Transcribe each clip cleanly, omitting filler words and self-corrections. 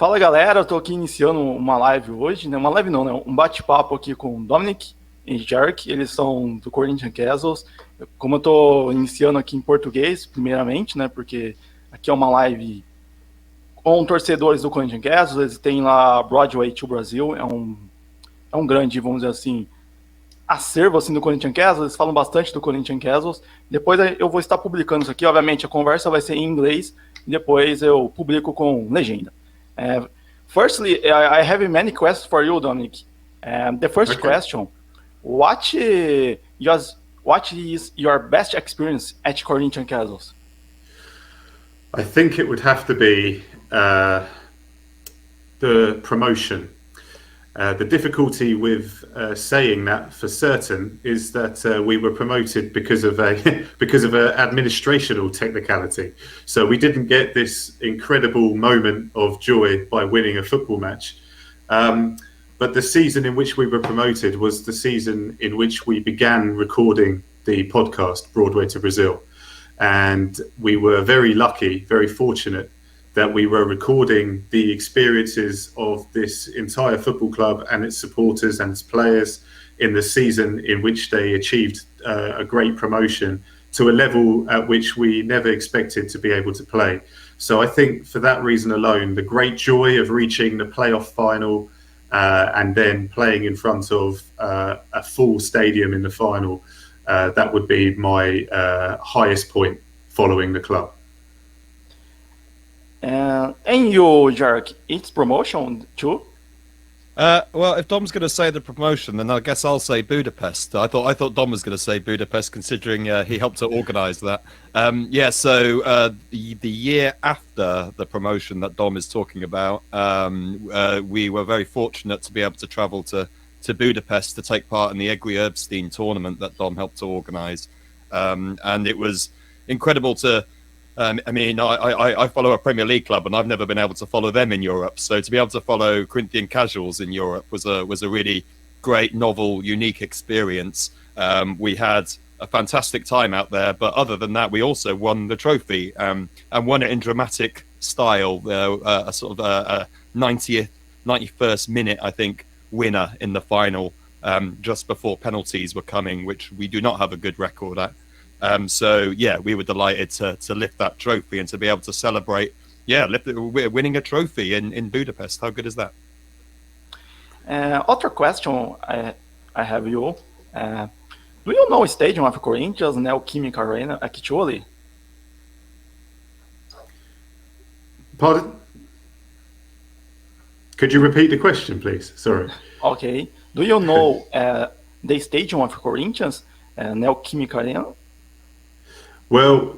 Fala galera, eu tô aqui iniciando uma live hoje, né? Uma live não, né? Um bate-papo aqui com o Dominic e Jarek, eles são do Corinthian-Casuals. Como eu tô iniciando aqui em português, primeiramente, né? Porque aqui é uma live com torcedores do Corinthian-Casuals, eles têm lá Broadway to Brasil, é um grande, vamos dizer assim, acervo assim, do Corinthian-Casuals, eles falam bastante do Corinthian-Casuals. Depois eu vou estar publicando isso aqui, obviamente a conversa vai ser em inglês, e depois eu publico com legenda. Firstly, I have many questions for you, Dominic. The first question: what is your best experience at Corinthian-Casuals? I think it would have to be the promotion. The difficulty with saying that for certain is that we were promoted because of a administrational technicality. So we didn't get this incredible moment of joy by winning a football match. But the season in which we were promoted was the season in which we began recording the podcast Broadway to Brazil. And we were very lucky, very fortunate that we were recording the experiences of this entire football club and its supporters and its players in the season in which they achieved a great promotion to a level at which we never expected to be able to play. So I think for that reason alone, the great joy of reaching the playoff final and then playing in front of a full stadium in the final, that would be my highest point following the club. And you, Jarek, it's promotion too? Well, if Dom's going to say the promotion, then I guess I'll say Budapest. I thought Dom was going to say Budapest, considering he helped to organise that. So the year after the promotion that Dom is talking about, we were very fortunate to be able to travel to Budapest to take part in the Egri Erbstein tournament that Dom helped to organise, and it was incredible to. I follow a Premier League club, and I've never been able to follow them in Europe. So to be able to follow Corinthian-Casuals in Europe was a really great, novel, unique experience. We had a fantastic time out there, but other than that, we also won the trophy and won it in dramatic style. A sort of a 91st minute, I think, winner in the final, just before penalties were coming, which we do not have a good record at. We were delighted to lift that trophy and to be able to celebrate. We're winning a trophy in Budapest. How good is that? Other question I have you. Do you know stadium of Corinthians, Neoquímica Arena, actually? Pardon? Could you repeat the question, please? Sorry. Okay. Do you know the stadium of Corinthians, Neoquímica Arena? Well,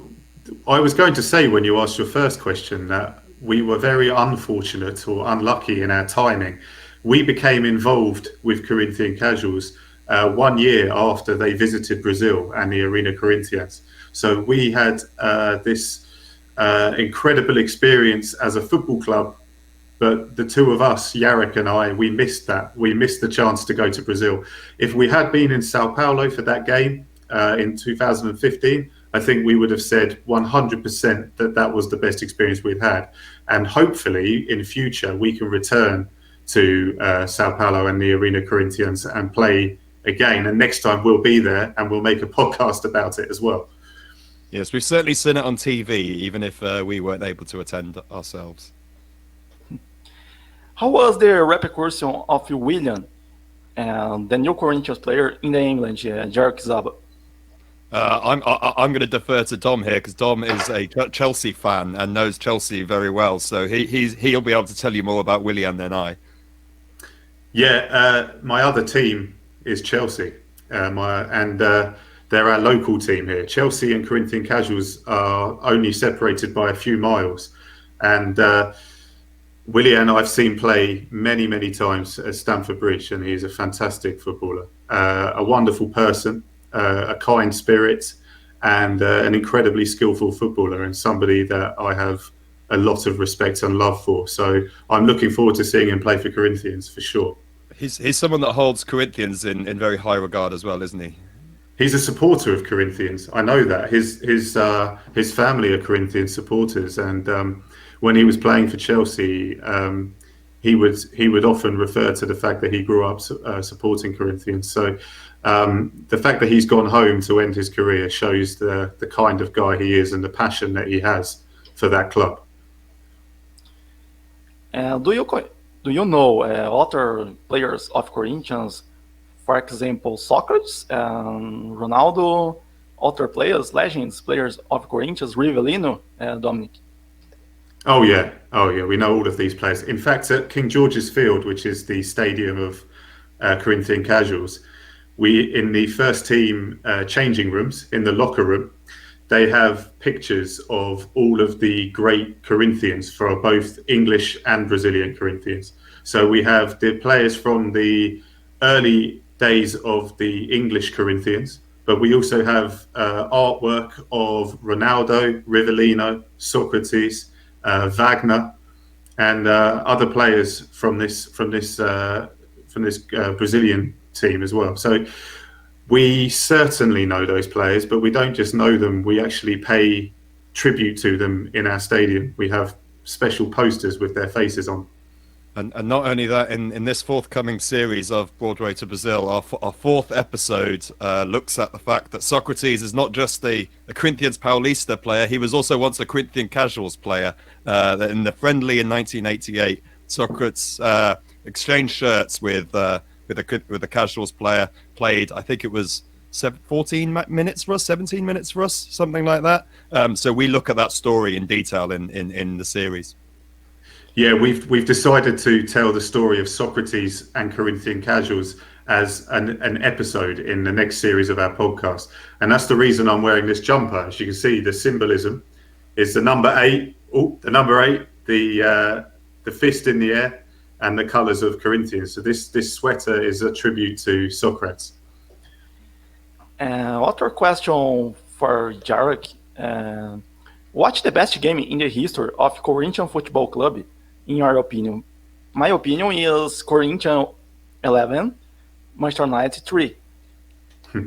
I was going to say when you asked your first question that we were very unfortunate or unlucky in our timing. We became involved with Corinthian-Casuals 1 year after they visited Brazil and the Arena Corinthians. So we had this incredible experience as a football club, but the two of us, Jarek and I, we missed that. We missed the chance to go to Brazil. If we had been in Sao Paulo for that game in 2015, I think we would have said 100% that was the best experience we've had. And hopefully in future, we can return to Sao Paulo and the Arena Corinthians and play again. And next time we'll be there and we'll make a podcast about it as well. Yes, we've certainly seen it on TV, even if we weren't able to attend ourselves. How was the repercussion of William, the new Corinthians player in the England, Jarek Zaba? I'm going to defer to Dom here because Dom is a Chelsea fan and knows Chelsea very well. So he'll be able to tell you more about Willian than I. Yeah, my other team is Chelsea, and they're our local team here. Chelsea and Corinthian-Casuals are only separated by a few miles, and Willian I've seen play many, many times at Stamford Bridge, and he's a fantastic footballer, a wonderful person. A kind spirit, and an incredibly skillful footballer, and somebody that I have a lot of respect and love for. So I'm looking forward to seeing him play for Corinthians for sure. He's someone that holds Corinthians in very high regard as well, isn't he? He's a supporter of Corinthians. I know that his family are Corinthian supporters, and when he was playing for Chelsea, he would often refer to the fact that he grew up supporting Corinthians. So the fact that he's gone home to end his career shows the kind of guy he is and the passion that he has for that club. Do you know other players of Corinthians? For example, Socrates and Ronaldo, other players, legends, players of Corinthians, Rivellino, Dominic. Oh yeah, we know all of these players. In fact, at King George's Field, which is the stadium of Corinthian-Casuals, we in the first team changing rooms, in the locker room, they have pictures of all of the great Corinthians for both English and Brazilian Corinthians. So we have the players from the early days of the English Corinthians, but we also have artwork of Ronaldo, Rivellino, Socrates, Wagner, and other players from this Brazilian team as well. So we certainly know those players, but we don't just know them. We actually pay tribute to them in our stadium. We have special posters with their faces on. And not only that, in this forthcoming series of Broadway to Brazil, our fourth episode looks at the fact that Socrates is not just a Corinthians Paulista player, he was also once a Corinthian-Casuals player. In the friendly in 1988, Socrates exchanged shirts with a Casuals player, played, I think it was 14 minutes for us, 17 minutes for us, something like that. So we look at that story in detail in the series. Yeah, we've decided to tell the story of Socrates and Corinthian-Casuals as an episode in the next series of our podcast, and that's the reason I'm wearing this jumper. As you can see, the symbolism is the number 8. Oh, the number 8, the fist in the air, and the colours of Corinthians. So this sweater is a tribute to Socrates. Other question for Jarek: what's the best game in the history of Corinthian Football Club? In your opinion? My opinion is Corinthians 11, Manchester United 3.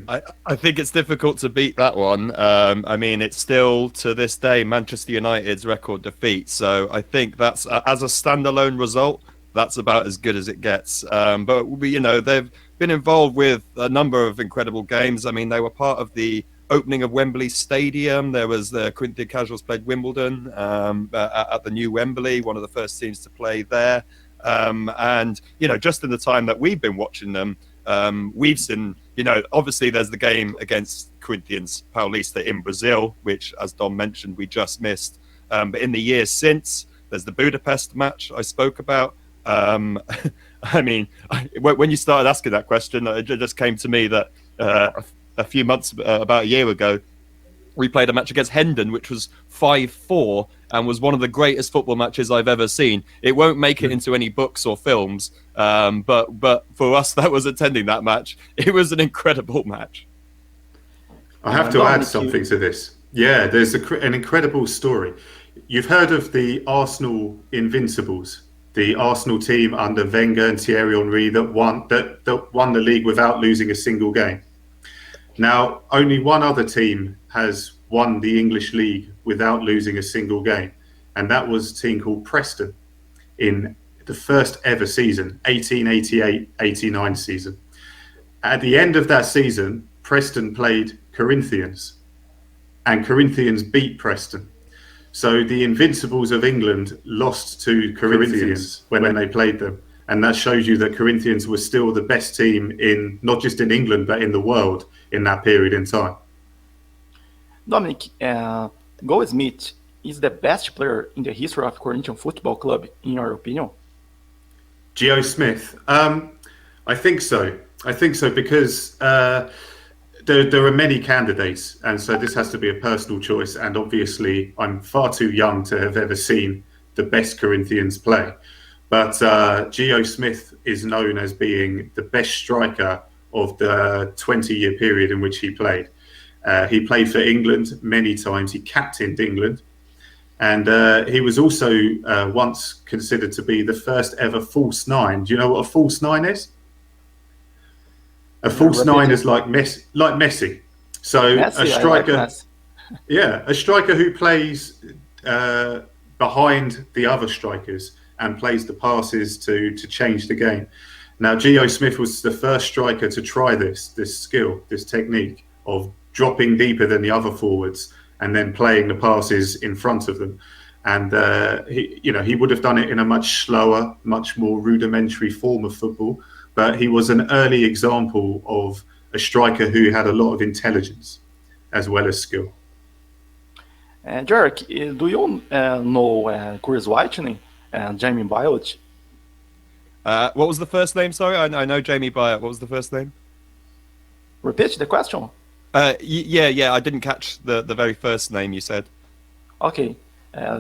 I think it's difficult to beat that one. I mean, it's still, to this day, Manchester United's record defeat. So I think that's, as a standalone result, that's about as good as it gets. But, they've been involved with a number of incredible games. I mean, they were part of the opening of Wembley Stadium. There was the Corinthian-Casuals played Wimbledon at the new Wembley, one of the first teams to play there. And just in the time that we've been watching them, we've seen, obviously there's the game against Corinthians Paulista in Brazil, which, as Dom mentioned, we just missed. But in the years since, there's the Budapest match I spoke about. I mean, when you started asking that question, it just came to me that a few months, about a year ago, we played a match against Hendon, which was 5-4 and was one of the greatest football matches I've ever seen. It won't make it into any books or films, but for us that was attending that match, it was an incredible match. I have to add something to this. Yeah, there's an incredible story. You've heard of the Arsenal Invincibles, the Arsenal team under Wenger and Thierry Henry that won the league without losing a single game. Now, only one other team has won the English League without losing a single game, and that was a team called Preston in the first ever season, 1888-89 season. At the end of that season, Preston played Corinthians, and Corinthians beat Preston. So the Invincibles of England lost to Corinthians when they played them. And that shows you that Corinthians were still the best team in, not just in England, but in the world in that period in time. Dominic, Goldsmith is the best player in the history of Corinthian Football Club, in your opinion? Gio Smith? I think so. Because there are many candidates, and so this has to be a personal choice. And obviously, I'm far too young to have ever seen the best Corinthians play. But Gio Smith is known as being the best striker of the 20-year period in which he played. He played for England many times. He captained England. And he was also once considered to be the first ever false nine. Do you know what a false nine is? A false nine is like Messi. So Messi, a striker, I like Messi. yeah, a striker who plays behind the other strikers and plays the passes to change the game. Now, Gio Smith was the first striker to try this skill, this technique of dropping deeper than the other forwards and then playing the passes in front of them. And he would have done it in a much slower, much more rudimentary form of football. But he was an early example of a striker who had a lot of intelligence as well as skill. Jarek, do you know Chris Whitening and Jamie Bate? What was the first name? Sorry, I know Jamie Byatt. What was the first name? Repeat the question. Yeah, I didn't catch the very first name you said. Okay.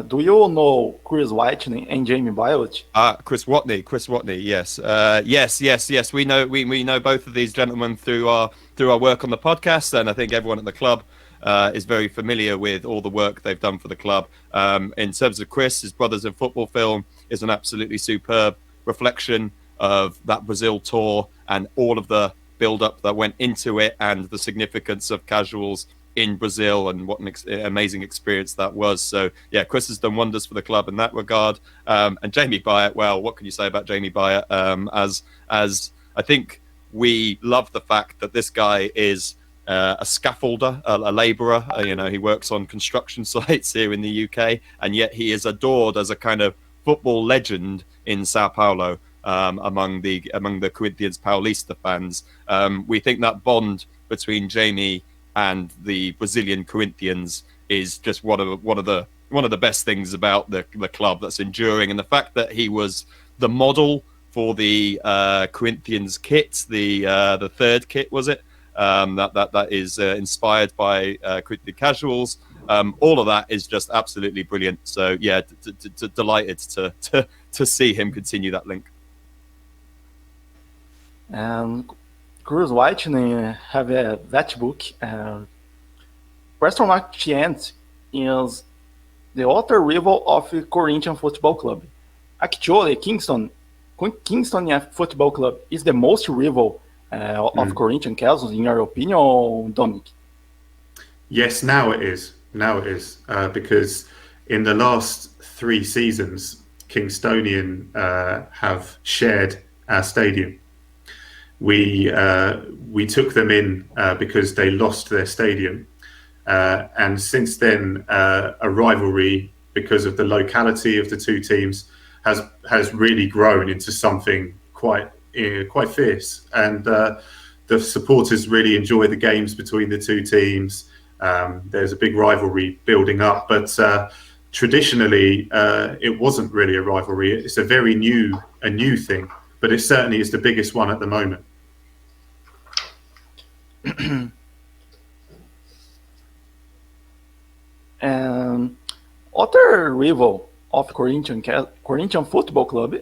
Do you know Chris Whitening and Jamie Byatt? Chris Watney, yes. Yes. We know both of these gentlemen through our work on the podcast, and I think everyone at the club is very familiar with all the work they've done for the club. In terms of Chris, his Brothers in Football film is an absolutely superb reflection of that Brazil tour and all of the build-up that went into it and the significance of Casuals in Brazil and what an amazing experience that was. So yeah, Chris has done wonders for the club in that regard. And Jamie Byatt, well, what can you say about Jamie Byatt? As I think we love the fact that this guy is a scaffolder, a labourer. He works on construction sites here in the UK, and yet he is adored as a kind of football legend in Sao Paulo among the Corinthians Paulista fans. We think that bond between Jamie and the Brazilian Corinthians is just one of the best things about the club that's enduring, and the fact that he was the model for the Corinthians kit, the third kit, was it? That is inspired by Corinthian-Casuals. All of that is just absolutely brilliant. So yeah, delighted to see him continue that link. Chris Whitening have that book. Preston Martiant is the other rival of Corinthian Football Club. Actually, Kingston Football Club is the most rival of Corinthian-Casuals, in your opinion, Dominic? Yes, now it is. Because in the last 3 seasons, Kingstonian have shared our stadium. We took them in because they lost their stadium, and since then a rivalry because of the locality of the two teams has really grown into something quite fierce, and the supporters really enjoy the games between the two teams. There's a big rivalry building up, but traditionally it wasn't really a rivalry. It's a very new thing, but it certainly is the biggest one at the moment. Other rival of Corinthian Football Club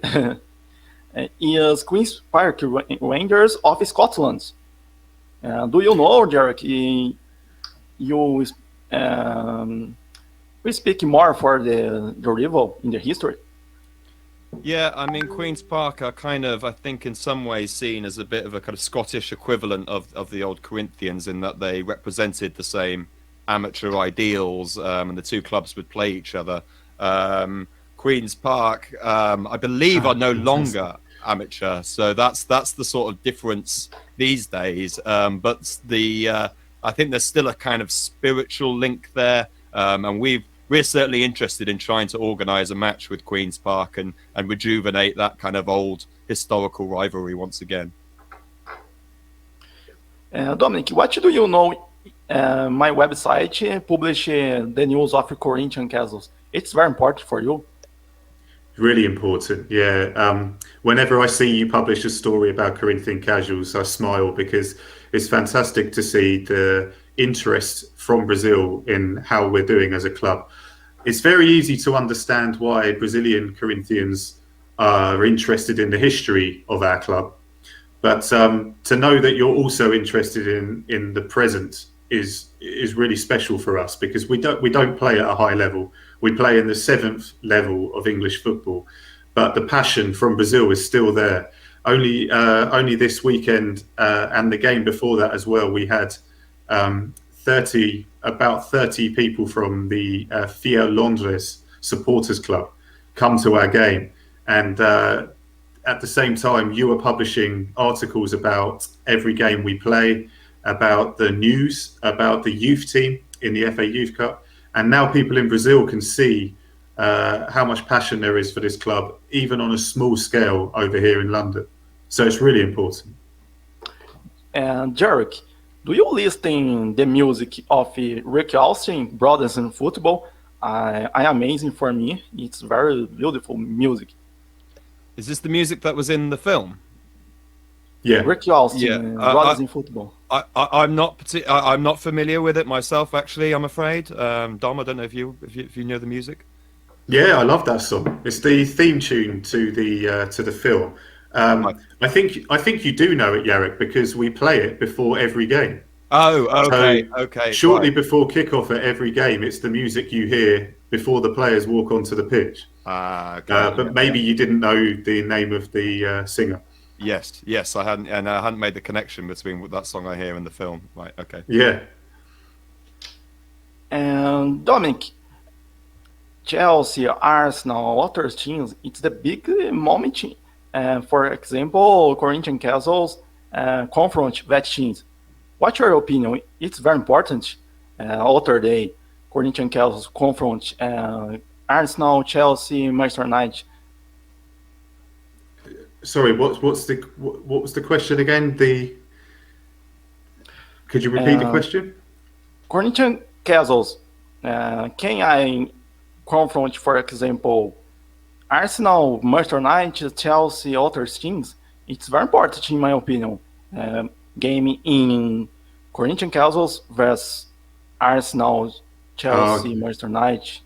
is Queen's Park Rangers of Scotland. Do you know, Jarek? We speak more for the rival in the history. Yeah, I mean, Queen's Park are kind of, I think, in some ways seen as a bit of a kind of Scottish equivalent of the old Corinthians, in that they represented the same amateur ideals, and the two clubs would play each other. Queen's Park, I believe, are no longer amateur, so that's the sort of difference these days. But I think there's still a kind of spiritual link there, and we're certainly interested in trying to organise a match with Queen's Park and rejuvenate that kind of old historical rivalry once again. Dominic, what do you know? My website publish the news of Corinthian-Casuals. It's very important for you. Really important, yeah. Whenever I see you publish a story about Corinthian-Casuals, I smile, because it's fantastic to see the interest from Brazil in how we're doing as a club. It's very easy to understand why Brazilian Corinthians are interested in the history of our club, but to know that you're also interested in the present is really special for us, because we don't play at a high level. We play in the 7th level of English football, but the passion from Brazil is still there. only this weekend and the game before that as well, we had about 30 people from the Fiel Londres supporters club come to our game, and at the same time you are publishing articles about every game we play, about the news, about the youth team in the FA Youth Cup, and now people in Brazil can see how much passion there is for this club, even on a small scale over here in London. So it's really important. And Jarek, do you listen the music of Rick Austin, Brothers in Football? I amazing for me. It's very beautiful music. Is this the music that was in the film? Yeah, Rick Austin, Brothers in Football. I'm not familiar with it myself. Actually, I'm afraid. Dom, I don't know if you know the music. Yeah, I love that song. It's the theme tune to the film. I think you do know it, Jarek, because we play it before every game. Oh, okay, So okay. shortly right. before kickoff at every game, it's the music you hear before the players walk onto the pitch. Okay. But maybe you didn't know the name of the singer. Yes, I hadn't made the connection between that song I hear and the film. Right, okay. Yeah. And Dominic, Chelsea, Arsenal, other teams, it's the big moment. For example, Corinthian-Casuals confront that teams. What's your opinion? It's very important. Other day, Corinthian-Casuals confront Arsenal, Chelsea, Manchester United. Sorry, what was the question again? Could you repeat the question? Corinthian-Casuals, can I confront, for example, Arsenal, Manchester United, Chelsea, other teams? It's very important, in my opinion. Game in Corinthian-Casuals versus Arsenal, Chelsea, Manchester United.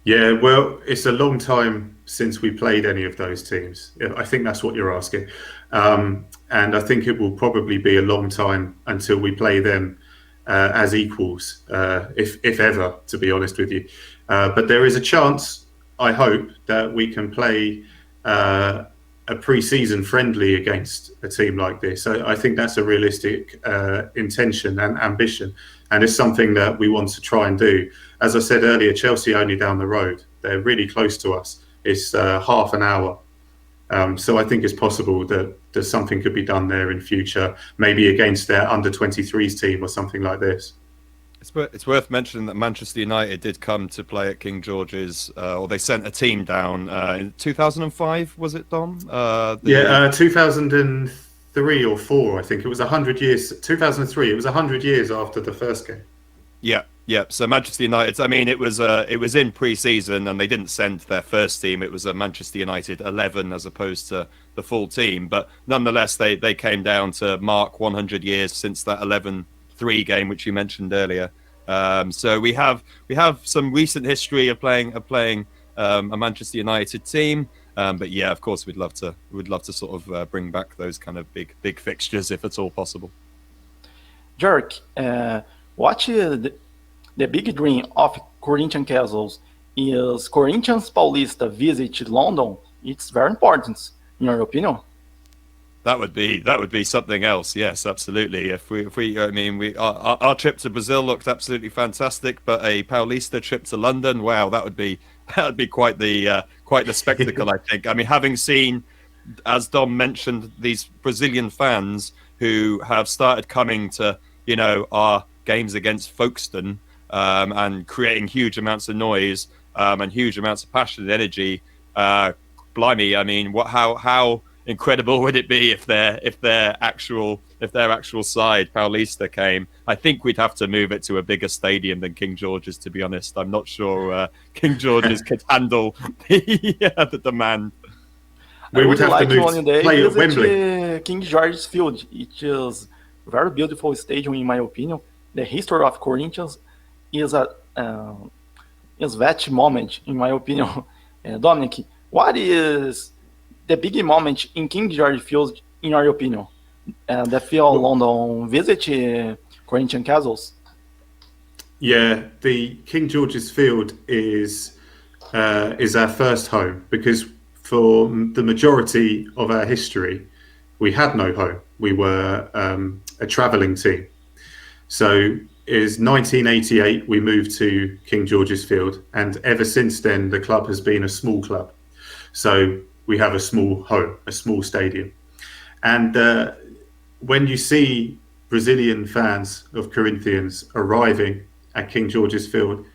Yeah, well, it's a long time since we played any of those teams. I think that's what you're asking. And I think it will probably be a long time until we play them as equals, if ever, to be honest with you. But there is a chance, I hope, that we can play a pre-season friendly against a team like this. I think that's a realistic intention and ambition, and it's something that we want to try and do. As I said earlier, Chelsea only down the road. They're really close to us. It's half an hour. So I think it's possible that something could be done there in future, maybe against their under-23s team or something like this. It's worth mentioning that Manchester United did come to play at King George's, or they sent a team down in 2005, was it, Dom? 2003 or 4, I think. It was 100 years. 2003, it was 100 years after the first game. Yeah. So Manchester United, I mean, it was in pre-season, and they didn't send their first team. It was a Manchester United 11 as opposed to the full team. But nonetheless, they came down to mark 100 years since that 11-3 game, which you mentioned earlier. So we have some recent history of playing a Manchester United team. But yeah, of course, we'd love to sort of bring back those kind of big fixtures if at all possible. Jerk, what is the big dream of Corinthian-Casuals is Corinthians Paulista visit London. It's very important, in your opinion. That would be something else. Yes, absolutely. Our trip to Brazil looked absolutely fantastic, but a Paulista trip to London, wow, that would be quite the spectacle. I think. I mean, having seen, as Dom mentioned, these Brazilian fans who have started coming to our games against Folkestone and creating huge amounts of noise and huge amounts of passion and energy. Blimey, I mean, how incredible would it be if their actual side Paulista came? I think we'd have to move it to a bigger stadium than King George's, to be honest. I'm not sure King George's could handle the demand. We would have to move to play at Wembley. King George's Field. It is a very beautiful stadium, in my opinion. The history of Corinthians is that moment, in my opinion. Dominic, what is the big moment in King George Field, in your opinion? The Field London visit Corinthian-Casuals? Yeah, the King George's Field is our first home, because for the majority of our history, we had no home. We were a travelling team. So is 1988 we moved to King George's Field, and ever since then the club has been a small club. So we have a small home, a small stadium. And when you see Brazilian fans of Corinthians arriving at King George's Field,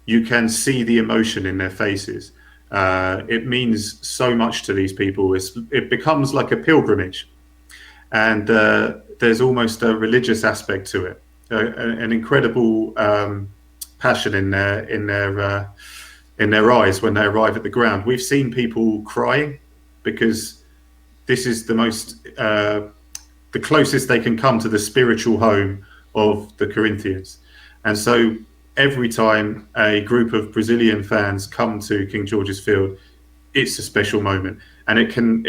you can see the emotion in their faces. It means so much to these people. It becomes like a pilgrimage, and there's almost a religious aspect to it, an incredible passion in their eyes when they arrive at the ground. We've seen people crying because this is the closest they can come to the spiritual home of the Corinthians. And so every time a group of Brazilian fans come to King George's Field, it's a special moment. And it can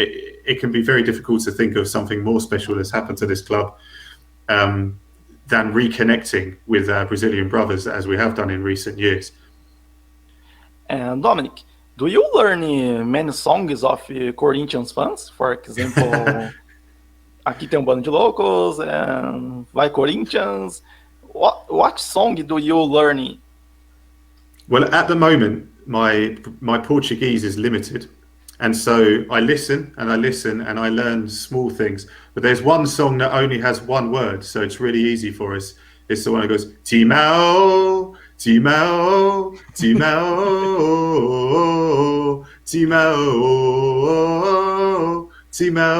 be very difficult to think of something more special that's happened to this club than reconnecting with our Brazilian brothers, as we have done in recent years. And Dominic, do you learn many songs of Corinthians fans? For example, aqui tem bando de loucos, and vai Corinthians. What song do you learn? Well, at the moment, my Portuguese is limited. And so I listen and I learn small things. But there's one song that only has one word, so it's really easy for us. It's the one that goes, Timão, Timão, Timão, Timão, Timão,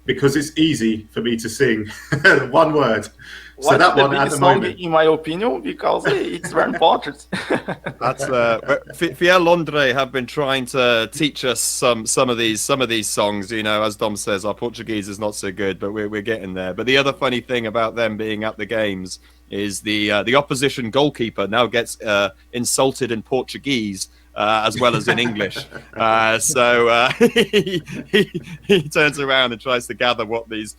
because it's easy for me to sing one word. What's so that the one biggest at the song, moment, in my opinion, because it's very important. That's Fiel Londre have been trying to teach us some of these songs. You know, as Dom says, our Portuguese is not so good, but we're getting there. But the other funny thing about them being at the games is the opposition goalkeeper now gets insulted in Portuguese as well as in English. So he turns around and tries to gather what these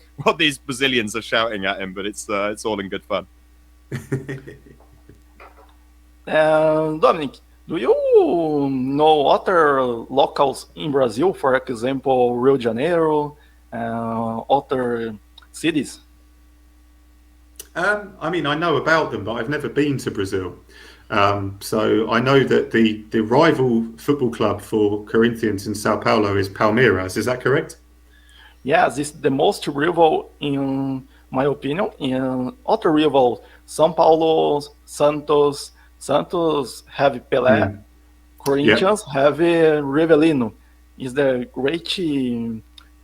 Brazilians are shouting at him, but it's all in good fun. Dominic, do you know other locals in Brazil, for example, Rio de Janeiro, other cities? I mean, I know about them, but I've never been to Brazil. So I know that the rival football club for Corinthians in Sao Paulo is Palmeiras. Is that correct? Yes, it's the most rival, in my opinion. In other rivals, São Paulo, Santos have Pelé. Corinthians have Rivelino. Is the great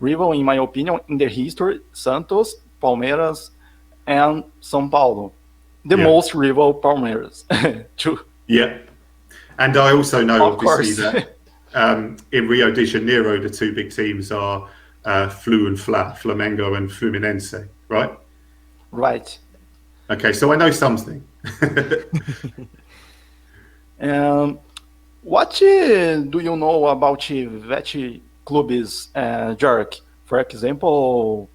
rival, in my opinion, in the history. Santos, Palmeiras, and São Paulo. The most rival Palmeiras. True. Yeah. And I also know, obviously, that in Rio de Janeiro, the two big teams are Flu and Fla, Flamengo and Fluminense, right? Right. Okay, so I know something. What do you know about Vete clubs, Jarek? For example,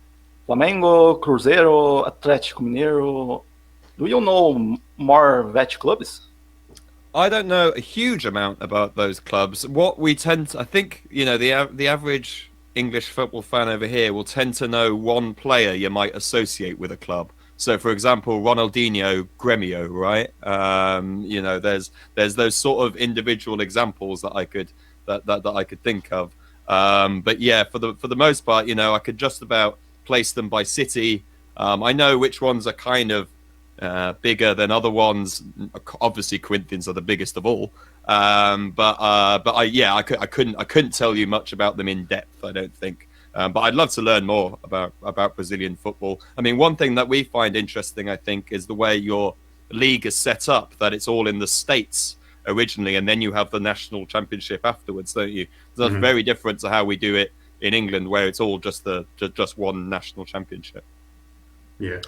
Flamengo, Cruzeiro, Atlético Mineiro. Do you know more Vete clubs? I don't know a huge amount about those clubs. What we tend to, I think, you know, the average English football fan over here will tend to know one player you might associate with a club. So, for example, Ronaldinho, Grêmio, right? You know, there's those sort of individual examples that I could think of. But yeah, for the most part, you know, I could just about place them by city. I know which ones are kind of bigger than other ones. Obviously, Corinthians are the biggest of all. But I couldn't tell you much about them in depth, I don't think. But I'd love to learn more about Brazilian football. I mean, one thing that we find interesting, I think, is the way your league is set up, that it's all in the States originally, and then you have the national championship afterwards, don't you? So that's very different to how we do it in England, where it's all just one national championship. Yeah.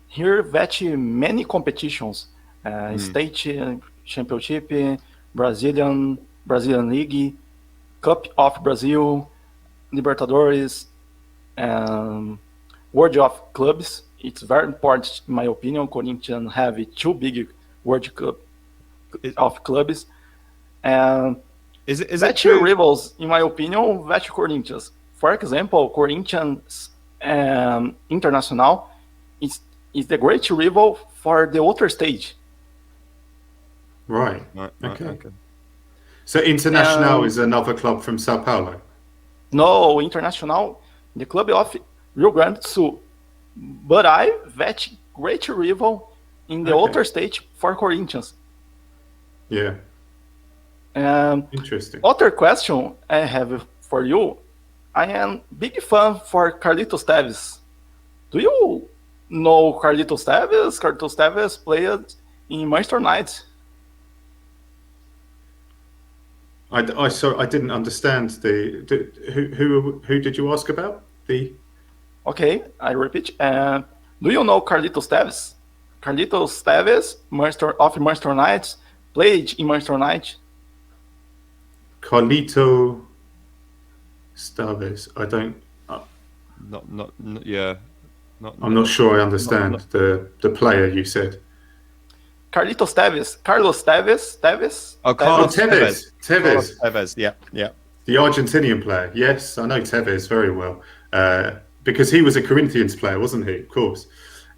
Here, Vete many competitions, state championship, Brazilian League, Cup of Brazil, Libertadores, World of Clubs. It's very important, in my opinion. Corinthians have two big World Cup of clubs, and Is it That true? rivals, in my opinion, that Corinthians. For example, Corinthians Internacional is the great rival for the outer stage. Right. Right, Okay. So Internacional is another club from Sao Paulo? No, Internacional, the club of Rio Grande do Sul. But that great rival in the outer stage for Corinthians. Yeah. Interesting. Other question I have for you. I am big fan for Carlitos Tevez. Do you know Carlitos Tevez? Carlitos Tevez played in Manchester United. I didn't understand who did you ask about? Okay, I repeat. Do you know Carlitos Tevez? Carlitos Tevez, of Manchester United, played in Manchester United. Carlito Tevez. I don't. I'm not sure I understand the player you said. Carlitos Tevez. Carlos Tevez. Oh, Carlos Tevez. Tevez. Tevez. Yeah. The Argentinian player. Yes, I know Tevez very well. Because he was a Corinthians player, wasn't he? Of course.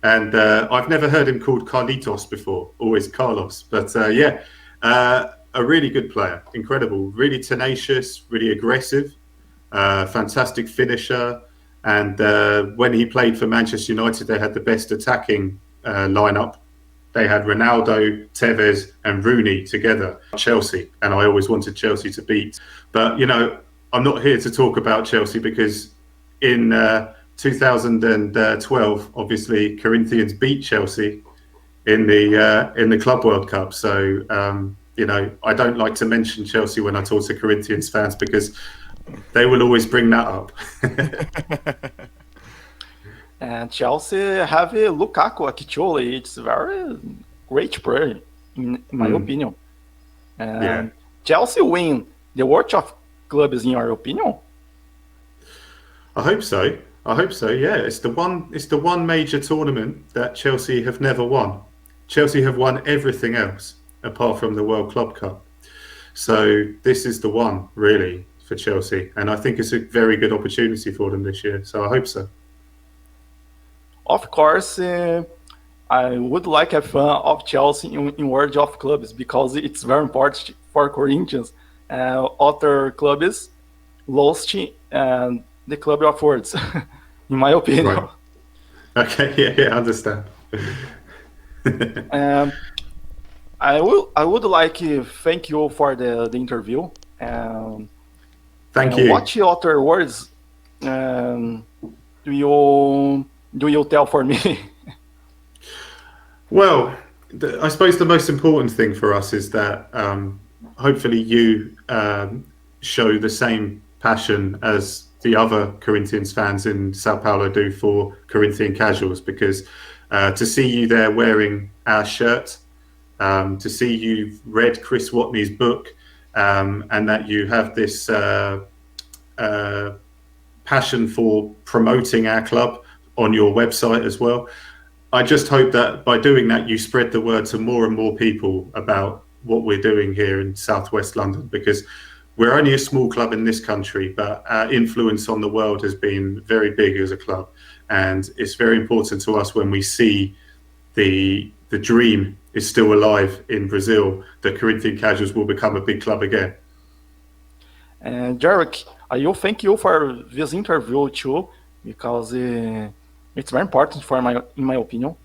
And I've never heard him called Carlitos before. Always Carlos. But a really good player. Incredible. Really tenacious. Really aggressive. Fantastic finisher. And when he played for Manchester United, they had the best attacking lineup. They had Ronaldo, Tevez, and Rooney together. Chelsea, and I always wanted Chelsea to beat. But I'm not here to talk about Chelsea because in 2012, obviously, Corinthians beat Chelsea in the Club World Cup. So I don't like to mention Chelsea when I talk to Corinthians fans because they will always bring that up. And Chelsea have Lukaku actually. It's very great player in my opinion. And Chelsea win the World of Clubs in your opinion? I hope so. Yeah, it's the one major tournament that Chelsea have never won. Chelsea have won everything else apart from the World Club Cup. So this is the one really for Chelsea, and I think it's a very good opportunity for them this year. So I hope so. Of course, I would like a fan of Chelsea in World of Clubs because it's very important for Corinthians. Other clubs lost the club of words, in my opinion. Right. Okay, yeah, I understand. I would like to thank you for the interview. Thank you. What other words do you tell for me? Well, I suppose the most important thing for us is that hopefully you show the same passion as the other Corinthians fans in Sao Paulo do for Corinthian-Casuals, because to see you there wearing our shirt, to see you've read Chris Watney's book, and that you have this passion for promoting our club on your website as well. I just hope that by doing that, you spread the word to more and more people about what we're doing here in Southwest London, because we're only a small club in this country, but our influence on the world has been very big as a club. And it's very important to us when we see the dream is still alive in Brazil, that Corinthian-Casuals will become a big club again. And Jarek, I thank you for this interview too, because it's very important in my opinion.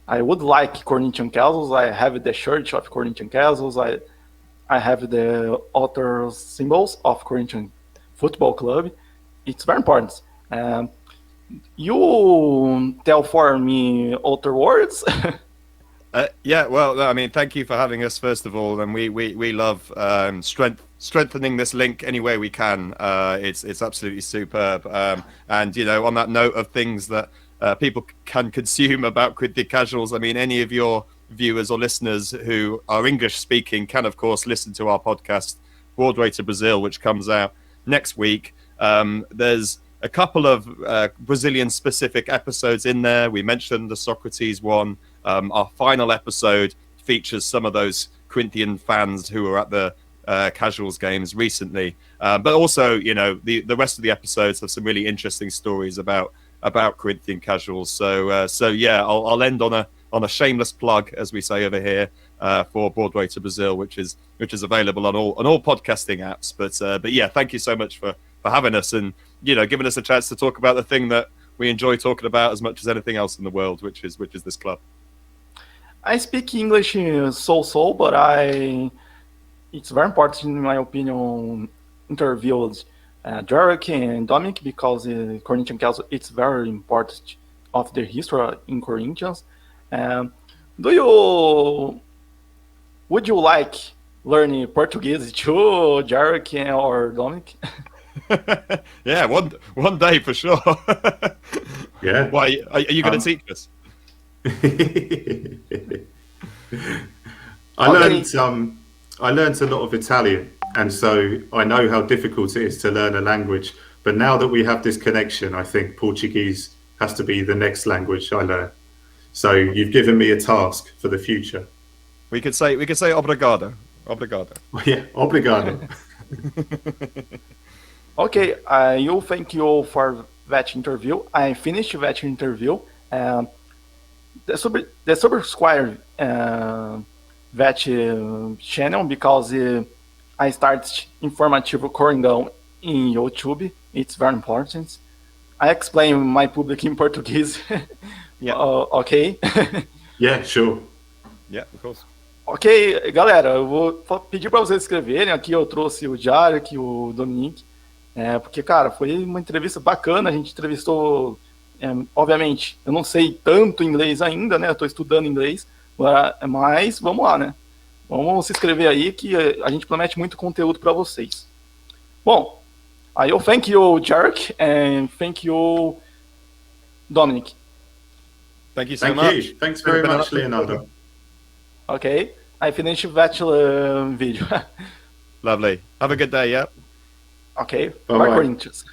I would like Corinthian-Casuals. I have the shirt of Corinthian-Casuals. I have the other symbols of Corinthian Football Club. It's very important. You tell for me other words? Yeah, well, I mean, thank you for having us, first of all, and we love strengthening this link any way we can. It's absolutely superb. And on that note of things that people can consume about Corinthian-Casuals, I mean, any of your viewers or listeners who are English speaking can, of course, listen to our podcast, Broadway to Brazil, which comes out next week. There's a couple of Brazilian specific episodes in there. We mentioned the Socrates one. Our final episode features some of those Corinthian fans who were at the Casuals games recently. But also, you know, the rest of the episodes have some really interesting stories about Corinthian-Casuals. So yeah, I'll end on a shameless plug, as we say over here, for Broadway to Brazil, which is available on all podcasting apps. But yeah, thank you so much for having us and, you know, giving us a chance to talk about the thing that we enjoy talking about as much as anything else in the world, which is this club. I speak English so, but it's very important, in my opinion, interviews Derek and Dominic, because Corinthian-Casuals, it's very important of the history in Corinthians. Would you like learning Portuguese too, Derek or Dominic? Yeah, one day for sure. Yeah. Why are you going to teach us? I learned a lot of Italian, and so I know how difficult it is to learn a language. But now that we have this connection, I think Portuguese has to be the next language I learn. So you've given me a task for the future. We could say obrigado. Obrigado. Yeah, obrigado. Okay, thank you for that interview. I finished that interview. The subscribe that channel, because I started Informativo Coringão in YouTube. It's very important. I explain my public in Portuguese. Yeah. Ok. Yeah, sure. Yeah, of course. Ok, galera, eu vou pedir para vocês escreverem. Aqui eu trouxe o Jarek, o Dominique, porque, cara, foi uma entrevista bacana. A gente entrevistou, obviamente, eu não sei tanto inglês ainda, né? Eu tô estudando inglês, mas vamos lá, né? Vamos se inscrever aí que a gente promete muito conteúdo para vocês. Bom, aí eu thank you, Jarek, and thank you, Dominic. Thank you so much. You. Thanks very much, Leonardo. Okay, I finished that video. Lovely. Have a good day, yeah? Okay, Bye-bye. bye, Corinthians.